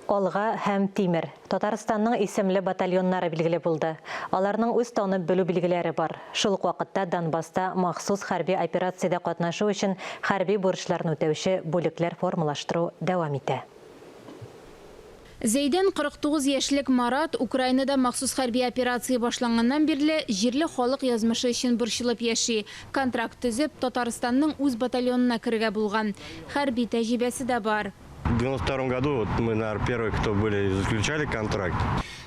Олға һәм Тимир. Татарстанның исемле батальоннары билгеле булды. Аларның үз таны бөлү билгеләре бар. Шул ук вакытта Донбасста махсус хәрби операциядә катнашу өчен хәрби бурычларны үтәүче бүлекләр формалаштыру дәвам итә. Зейден 49 яшьлек Марат Украинада махсус хәрби операция башланганнан бирле җирле халык язмышы өчен борчылып яши. Контракт төзеп, Татарстанның үз батальонына кергә булган. Хәрби тәҗрибәсе дә бар. В 92 году мы, наверное, первые, кто заключали контракт.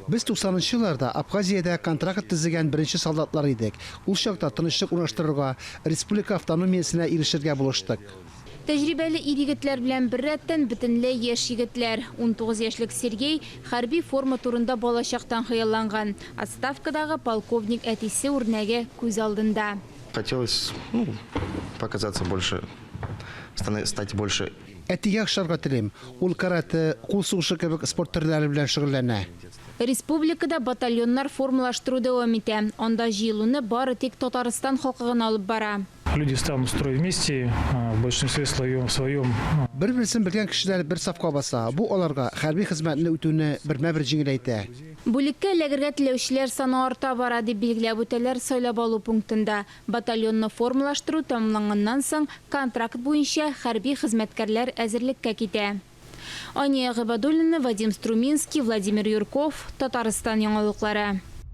Biz 90-нчы елларда Абхазиядә контракт төзегән беренче солдатлар идек. Ул чакта тынычлык урнаштырырга, республика автономиясенә ирешергә булыштык. Тәҗрибәле ир-егетләр белән бер рәттән бөтенләй яшь егетләр. 19 яшьлек Сергей хәрби форма турында балачактан хыялланган. Отставкадагы полковник әтисе үрнәге күз алдында. Хотелось показаться больше, стать больше. Әтигә охшарга телим. Ул карате, кул сугышы кебек спорт төрләре белән шөгыльләнә. Республикада батальоннар формалаштыру дәвам итә. Анда җыелуны бары тик Татарстан халкы гына алып бара. Люди станут строить вместе, в большинстве своем. Бер-берсен белгән кешеләр бер сафка баса. Бу аларга хәрби хезмәтне үтүне бермә-бер җиңеләйтә. Бүлеккә эләгергә теләүчеләр саны арта бара дип билгеләп үтәләр сайлап алу пунктында. Батальонны формалаштыру тәмамланганнан соң контракт буенча хәрби хезмәткәрләр әзерлеккә китә. Ания Габадуллина, Вадим Струминский, Владимир Юрков, Татарстан яңалыклары.